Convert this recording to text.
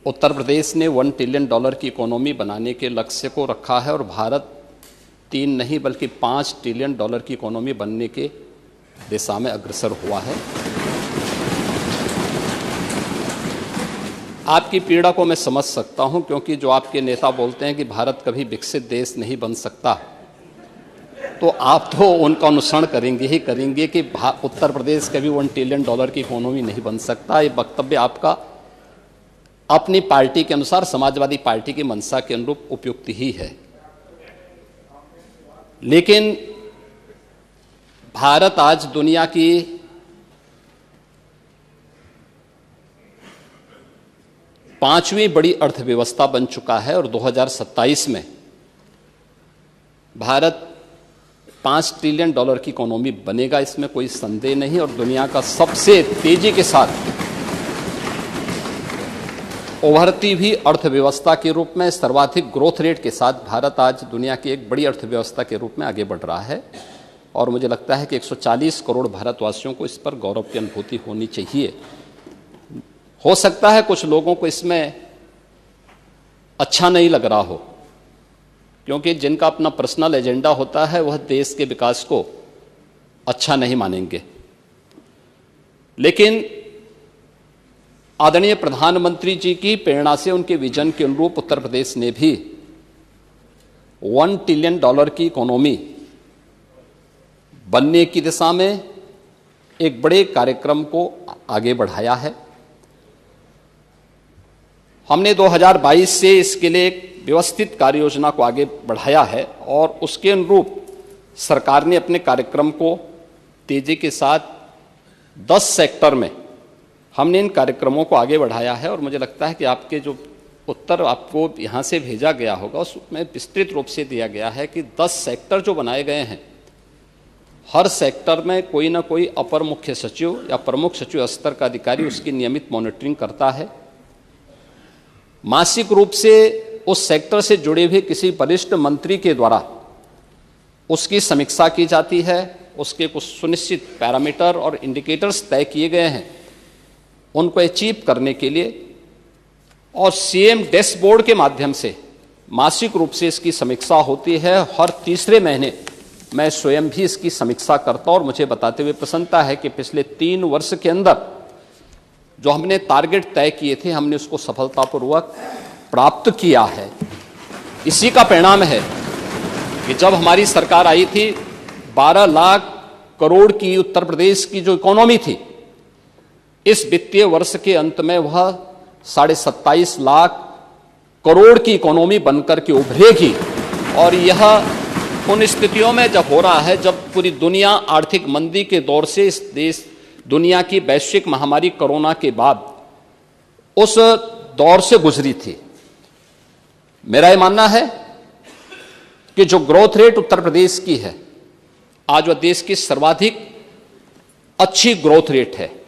उत्तर प्रदेश ने $1 ट्रिलियन की इकोनॉमी बनाने के लक्ष्य को रखा है और भारत 3 नहीं बल्कि $5 ट्रिलियन की इकोनॉमी बनने के दिशा में अग्रसर हुआ है। आपकी पीड़ा को मैं समझ सकता हूं, क्योंकि जो आपके नेता बोलते हैं कि भारत कभी विकसित देश नहीं बन सकता, तो आप तो उनका अनुसरण करेंगे ही करेंगे कि उत्तर प्रदेश कभी $1 ट्रिलियन की इकोनॉमी नहीं बन सकता। ये वक्तव्य आपका अपनी पार्टी के अनुसार, समाजवादी पार्टी की मंशा के अनुरूप उपयुक्त ही है, लेकिन भारत आज दुनिया की 5वीं बड़ी अर्थव्यवस्था बन चुका है और 2027 में भारत $5 ट्रिलियन की इकोनॉमी बनेगा, इसमें कोई संदेह नहीं। और दुनिया का सबसे तेजी के साथ उभरती हुई अर्थव्यवस्था के रूप में, सर्वाधिक ग्रोथ रेट के साथ भारत आज दुनिया की एक बड़ी अर्थव्यवस्था के रूप में आगे बढ़ रहा है। और मुझे लगता है कि 140 करोड़ भारतवासियों को इस पर गौरव की अनुभूति होनी चाहिए। हो सकता है कुछ लोगों को इसमें अच्छा नहीं लग रहा हो, क्योंकि जिनका अपना पर्सनल एजेंडा होता है वह देश के विकास को अच्छा नहीं मानेंगे। लेकिन आदरणीय प्रधानमंत्री जी की प्रेरणा से, उनके विजन के अनुरूप उत्तर प्रदेश ने भी $1 ट्रिलियन की इकोनॉमी बनने की दिशा में एक बड़े कार्यक्रम को आगे बढ़ाया है। हमने 2022 से इसके लिए एक व्यवस्थित कार्य योजना को आगे बढ़ाया है और उसके अनुरूप सरकार ने अपने कार्यक्रम को तेजी के साथ 10 सेक्टर में हमने इन कार्यक्रमों को आगे बढ़ाया है। और मुझे लगता है कि आपके जो उत्तर आपको यहाँ से भेजा गया होगा उसमें विस्तृत रूप से दिया गया है कि 10 सेक्टर जो बनाए गए हैं, हर सेक्टर में कोई ना कोई अपर मुख्य सचिव या प्रमुख सचिव स्तर का अधिकारी उसकी नियमित मॉनिटरिंग करता है। मासिक रूप से उस सेक्टर से जुड़े हुए किसी वरिष्ठ मंत्री के द्वारा उसकी समीक्षा की जाती है। उसके कुछ सुनिश्चित पैरामीटर और इंडिकेटर्स तय किए गए हैं उनको अचीव करने के लिए, और सीएम डैशबोर्ड के माध्यम से मासिक रूप से इसकी समीक्षा होती है। हर तीसरे महीने मैं स्वयं भी इसकी समीक्षा करता हूं और मुझे बताते हुए प्रसन्नता है कि पिछले 3 वर्ष के अंदर जो हमने टारगेट तय किए थे, हमने उसको सफलतापूर्वक प्राप्त किया है। इसी का परिणाम है कि जब हमारी सरकार आई थी, 12 लाख करोड़ की उत्तर प्रदेश की जो इकोनॉमी थी, इस वित्तीय वर्ष के अंत में वह 27.5 लाख करोड़ की इकोनॉमी बनकर के उभरेगी। और यह उन स्थितियों में जब हो रहा है जब पूरी दुनिया आर्थिक मंदी के दौर से, इस देश दुनिया की वैश्विक महामारी कोरोना के बाद उस दौर से गुजरी थी। मेरा यह मानना है कि जो ग्रोथ रेट उत्तर प्रदेश की है, आज वह देश की सर्वाधिक अच्छी ग्रोथ रेट है।